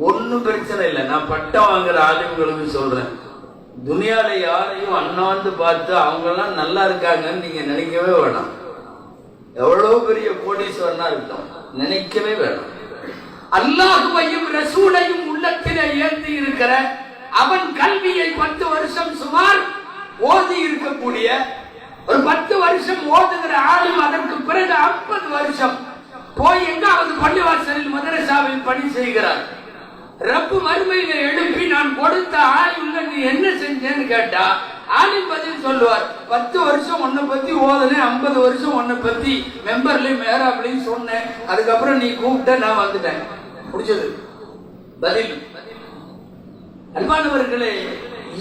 ஒன்னும் பிரச்சனை இல்லை. நான் பட்டம் வாங்குற ஆளுங்களுக்கு சொல்றேன், துனியால யாரையும் அண்ணாந்து பார்த்து அவங்க எல்லாம் நல்லா இருக்காங்கன்னு நீங்க நினைக்கவே வேணாம். எவ்வளவு பெரிய கோடீஸ்வரனா இருக்கட்டும், நினைக்கவே வேணாம். அல்லாஹுவையும் ரசூலையும் உள்ளத்திலே ஏந்தி இருக்கிற, அவன் கல்வியை 10 வருஷம் சுமார் ஓதி இருக்கக்கூடிய, ஒரு 10 வருஷம் ஓதுகிற ஆளும் அதற்கு பிறகு 50 வருஷம் போய் எங்காவது பள்ளிவாசலில் மதரசாவில் பணி செய்கிறார். ரப்பு மறுமையில எழுப்பி நான் கொடுத்த ஆயுள்ல நீ என்ன செஞ்சேன்னு கேட்டா ஆலிம் பதில் சொல்லுவார், 10 வருஷம் உன்னை பத்தி ஓதுனேன், 50 வருஷம் உன்னை பத்தி மெம்பர்லயும் மேற அப்படின்னு சொன்னேன், அதுக்கப்புறம் நீ கூப்பிட்ட நான் வந்துட்டேன், முடிச்சது பதில். அன்பானவர்களே,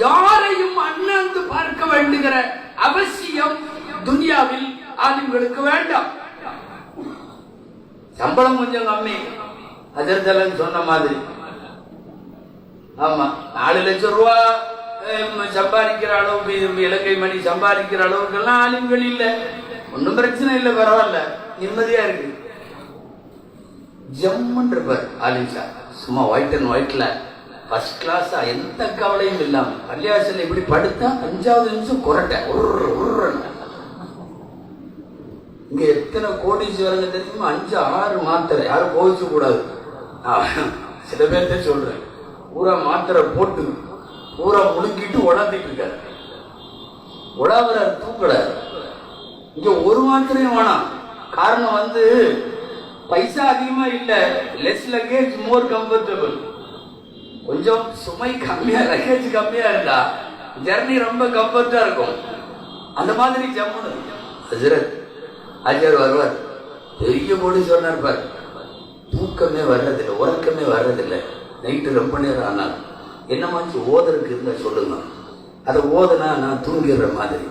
யாரையும் அண்ணாந்து பார்க்க வேண்டுகிற அவசியம் துனியாவில் ஆலிம்களுக்கு வேண்டாம். சம்பளம் கொஞ்சம் கம்மி, அஜர்தலன் சொன்ன மாதிரி. ஆமா, 4 லட்சம் ரூபாய் சம்பாதிக்கிற அளவுக்கு, இலங்கை மணி சம்பாதிக்கிற அளவுக்கு எல்லாம் ஆலிம்கள் இல்ல. ஒன்னும் பிரச்சனை இல்லை, பரவாயில்ல, நிம்மதியா இருக்கு. ஜம்முன்னு இருப்பார் ஆலிம் சார், சும்மா ஒயிட் அண்ட் ஒயிட்ல ஃபர்ஸ்ட் கிளாஸா, எந்த கவலையும் இல்லாம பள்ளிவாசல் இப்படி படுத்தா 5வது நிமிஷம் குரட்டை இங்க எத்தனை கோடீஸ்வரங்க தெரியுமா? 5-6 மாத்திரை. யாரும் கோவிச்சு கூடாது, சில பேர்த்த சொல்றேன். பூரா மாத்திரை போட்டு பூரா முழுங்கிட்டு உடம்பிட்டு இருக்காரு, உடாவரார், தூக்கடாரு. இங்க ஒரு மாத்திரையும் வேணாம். காரணம் பைசா அதிகமா இல்ல, லெஸ் லக்கேஜ் மோர் கம்ஃபர்டபுள். கொஞ்சம் சுமை கம்மியா, லக்கேஜ் கம்மியா இருந்தா ஜர்னி ரொம்ப கம்ஃபர்டா இருக்கும். அந்த மாதிரி ஜம்முன்னு ஹஜ்ரத் அஜர் வருவார், பெரிய கோடி சொன்னார் பார், தூக்கமே வர்றதில்லை, உறக்கமே வர்றதில்லை, நைட்டு ரொம்ப நேரம் ஆனால் என்னமாச்சு ஓதருக்கு இருந்தா சொல்லுங்க, அதை ஓதனா நான் தூங்கிடுற மாதிரி.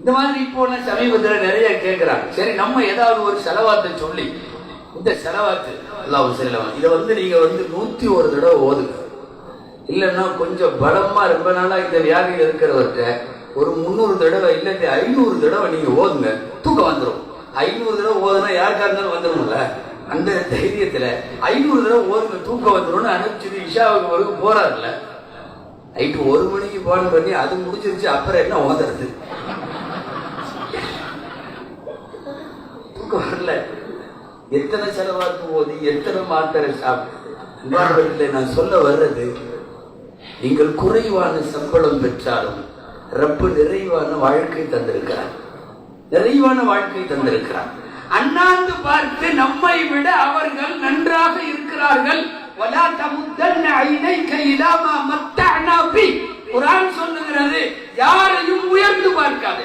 இந்த மாதிரி இப்போ சமீபத்தில் நிறைய கேட்கிறாங்க. சரி, நம்ம ஏதாவது ஒரு செலவாத்தை சொல்லி, இந்த செலவாத்து அல்லாஹ் செல்லம் இதை நீங்க 101 தடவை ஓதுங்க. இல்லைன்னா கொஞ்சம் பலமா ரொம்ப நாளா இந்த வியாதியில் இருக்கிறவர்கிட்ட ஒரு 300 தடவை இல்லாட்டி 500 தடவை நீங்க ஓதுங்க, தூக்கம் வந்துடும். 500 தடவை ஓதுனா யாருக்கா இருந்தாலும் வந்துடும்ல, அந்த தைரியத்துல 500 தடவை ஓதுங்க, தூக்கம் வந்துடும். அனுப்பிச்சு இஷாவுக்கு வரைக்கும் போறாருல்ல, நைட்டு 1 மணிக்கு போன பண்ணி அது முடிச்சிருச்சு, அப்புறம் என்ன ஓதுறது? தூக்கம் வரல, எத்தனை செலவாக்கு ஓதி, எத்தனை மாத்திரை சாப்பிட்டு. நான் சொல்ல வர்றது, நீங்கள் குறைவான சம்பளம் பெற்றாலும் ரப்பு நிறைவான வாழ்க்கை தந்திருக்கிறார், நிறைவான வாழ்க்கை தந்திருக்கிறார். அண்ணாந்து பார்த்து நம்மை விட அவர்கள் நன்றாக இருக்கிறார்கள். குர்ஆன் சொல்லுகிறது, யாரையும் உயர்ந்து பார்க்காத,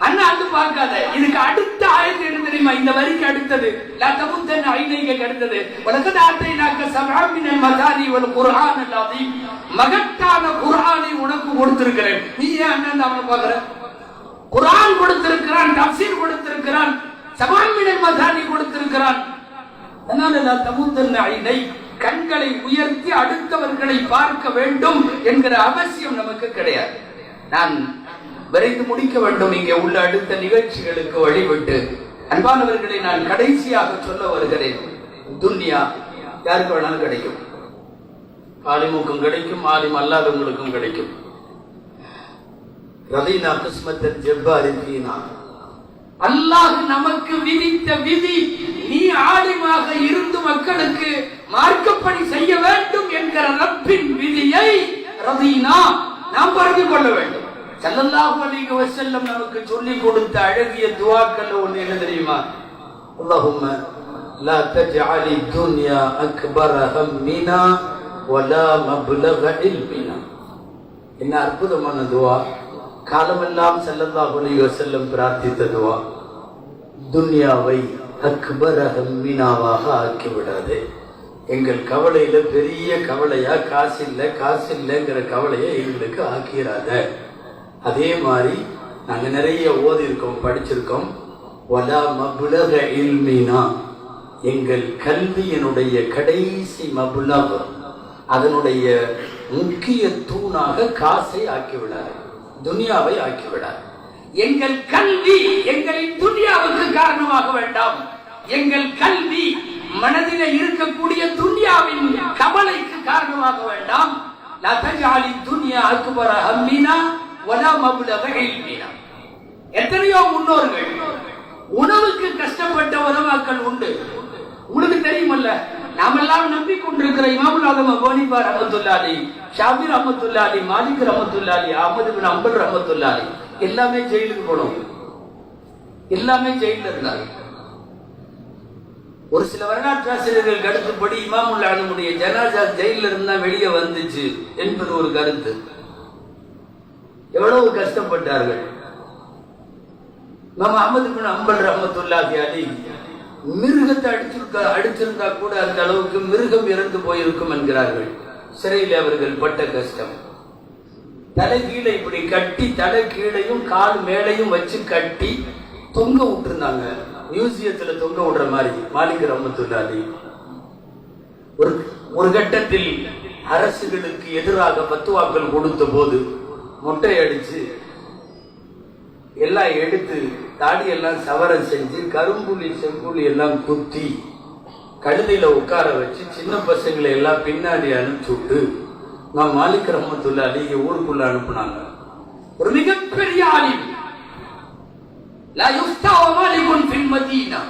அண்ணாந்து பார்க்காத. இதுக்கு அடுத்த ஆயத்து என்ன தெரியுமா? இந்த வரிக்கு அடுத்தது, லா தமுத்தன் ஐனைக்கு அடுத்தது, வலகத் ஆதைனாக சப்அம் மினல் மதானி வல் குர்ஆனல் அதீம், மகத்தான குர்ஆனை உனக்கு கொடுத்திருக்கிறேன், நீ ஏன் அண்ணாந்து அவனை பார்க்கற? குர்ஆன் கொடுத்திருக்கிறான், தஃசீர் கொடுத்திருக்கிறான், சப்அம் மினல் மதானி கொடுத்திருக்கிறான். அதனால லா தமுத்தன் ஐனை, கண்களை உயர்த்தி அடுத்தவர்களை பார்க்க வேண்டும் என்கிற அவசியம் நமக்கு கிடையாது. நான் விரைந்து முடிக்க வேண்டும், இங்கே உள்ள அடுத்த நிகழ்ச்சிகளுக்கு வழிவிட்டு. அன்பானவர்களை, நான் கடைசியாக சொல்ல வருகிறேன், துன்யா யாருக்கு வேணாலும் கிடைக்கும், ஆலிமுக்கும் கிடைக்கும், ஆலிம் அல்லாதவங்களுக்கும் கிடைக்கும். ரதீனா கிஸ்மத்தல் ஜப்பாரி ஃபீனா, அல்லாஹ் நமக்கு விதித்த விதி, நீ ஆலிமாக இருந்து மக்களுக்கு மார்க்கப்படி செய்ய வேண்டும் என்கிற ரப்பின் விதியை ரதீனா நாம் பறிந்து கொள்ள வேண்டும். ஸல்லல்லாஹு அலைஹி வஸல்லம் நமக்கு சொல்லி கொடுத்த அழகிய துஆக்கள் ஒன்று என்ன தெரியுமா? அல்லாஹும்ம லா தஜ்அலி துன்யா அக்பர ஹம்மினா வலா மப்லக இல்மினா. என்ன அற்புதமான துஆ! காலமெல்லாம் ஸல்லல்லாஹு அலைஹி வஸல்லம் பிரார்த்தித்த துஆ. துன்யாவை அக்பர ஹம்மினாவாக ஆக்கி விடாதே. எங்கள் கவலையில பெரிய கவலையா காசு இல்லைங்கிற கவலையை எங்களுக்கு ஆக்கிறாத. அதே மாதிரி நாங்க நிறைய ஓதி இருக்கோம், படிச்சிருக்கோம். வலா மப்லக இல்மினா, எங்கள் கல்வியினுடைய கடைசி மப்லக், அதனுடைய முக்கிய தூணாக காசை ஆக்கிவிடார், துனியாவை ஆக்கிவிடார். எங்கள் கல்வி எங்களின் துனியாவுக்கு காரணமாக வேண்டாம். எங்கள் கல்வி மனதில் இருக்கக்கூடிய துனியாவின் லா தஜஅலி துன்யா அக்பர ஹம்மினா வலா மப்லக இல்மினா. எத்தனையோ முன்னோர்கள் உணவுக்கு கஷ்டப்பட்ட உலமாக்கள் உண்டு. உங்களுக்கு தெரியுமல்ல, நாமெல்லாம் நம்பிக்கொண்டிருக்கிற இமாமுல் ஆலம் அபூ ஹனீஃபா ரஹ்மத்துல்லாஹி அலைஹி, ஷாஃபி ரஹ்மத்துல்லாஹி அலைஹி, மாலிக் ரஹ்மத்துல்லாஹி அலைஹி, அஹ்மத் இப்னு ஹம்பல் ரஹ்மத்துல்லாஹி அலைஹி எல்லாமே ஜெயிலுக்கு போனோம். எல்லாமே ஜெயிலில் இருந்தாங்க. ஒரு சில வரலாற்று ஆசிரியர்கள் கருத்துப்படி இமாமுல் ஆலமுடைய ஜனாசா ஜெயிலில் இருந்தா வெளியே வந்துச்சு என்பது ஒரு கருத்து. எவ்வளவு கஷ்டப்பட்டார்கள். இமாம் அஹ்மத் இப்னு ஹம்பல் ரஹ்மத்துல்லாஹி அலைஹி மிருகத்தை அடிச்சிருந்தா கூட அந்த அளவுக்கு மிருகம் இறந்து போயிருக்கும் என்கிறார்கள். சிறையில் அவர்கள் பட்ட கஷ்டம். தலை கீழே இப்படி கட்டி, தலை கீழையும் கால் மேலையும் வச்சு கட்டி தொங்க விட்டுருந்தாங்க. மியூசியத்துல தொங்க விடுற மாதிரி. மாலிக் ரஹ்மத்துல்லாஹி ஒரு கட்டத்தில் அரசுகளுக்கு எதிராக பத்துவாக்கள் கொடுத்த போது மொட்டை அடிச்சு எல்லாம் எடுத்து தாடியெல்லாம் சவரம் செஞ்சு கரும்புள்ளி செம்புள்ளி எல்லாம் குத்தி கழுதையில உட்கார வச்சு சின்ன பசங்களை எல்லாம் பின்னாடி அனுப்பிச்சு விட்டு நான் மாலிக் ரஹ்மத்துல்லாஹி ஊருக்குள்ள அனுப்புனாங்க. ஒரு மிகப்பெரிய ஆலிம். லா யுஃப்தா மாலிகுன் ஃபில் மதீனா.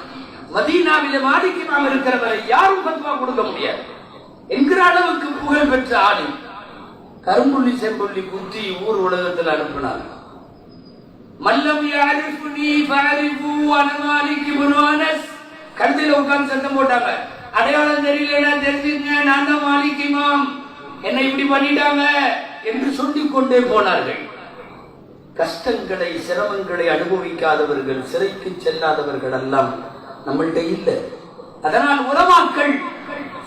மதீனாவிலே மாலிக் இமாம் இருக்கிறவரை யாரும் ஃபத்வா கொடுக்க முடியாது என்கிற அளவுக்கு புகழ் பெற்ற ஆலிம். கரும்புள்ளி செம்புள்ளி குத்தி ஊர் உலகத்தில் அனுப்பினாங்க. மல்லம் யாரிஃபுனி ஃபஅரிஃபு அன மாலிக் இப்னு அனஸ். கழுதையில உட்கார்ந்து சத்தம் போட்டாங்க, அடையாளம் தெரியலன்னா தெரிஞ்சுங்க, நான் தான் மாலிக் இமாம், என்னை இப்படி பண்ணிட்டாங்க என்று சொல்லிக் கொண்டே போனார்கள். கஷ்டங்களை சிரமங்களை அனுபவிக்காதவர்கள், சிறைக்கு செல்லாதவர்கள் எல்லாம் நம்மள்கிட்ட இல்லை. அதனால் உலமாக்கள்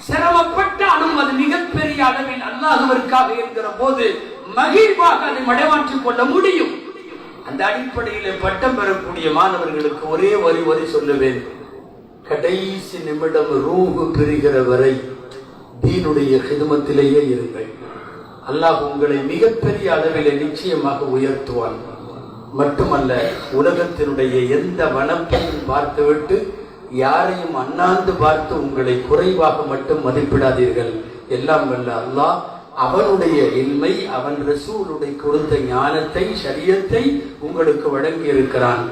சிரமப்பட்டாலும் அது மிகப்பெரிய அளவில் அல்லாஹ்விற்காக என்கிற போது மகிழ்வாக அதை மடைமாற்றிக் கொள்ள முடியும். அந்த அடிப்படையில் பட்டம் பெறக்கூடிய மாணவர்களுக்கு ஒரே வரி சொல்லுவேன். கடைசி நிமிடம் ரூஹு பிரிகிற வரை தீனுடைய ஹிதமத்திலேயே இருங்கள். அல்லாஹ் உங்களை மிகப்பெரிய அளவில் நிச்சயமாக உயர்த்துவான். மட்டுமல்ல, உலகத்தினுடைய எந்த வனப்பையும் பார்த்துவிட்டு யாரையும் அண்ணாந்து பார்த்து உங்களை குறைவாக மட்டும் மதிப்பிடாதீர்கள். எல்லாம் வல்ல அல்லாஹ் அவனுடைய இல்மை, அவன் ரசூலுடைய கொடுத்த ஞானத்தை, ஷரியத்தை உங்களுக்கு வழங்கி இருக்கிறான்.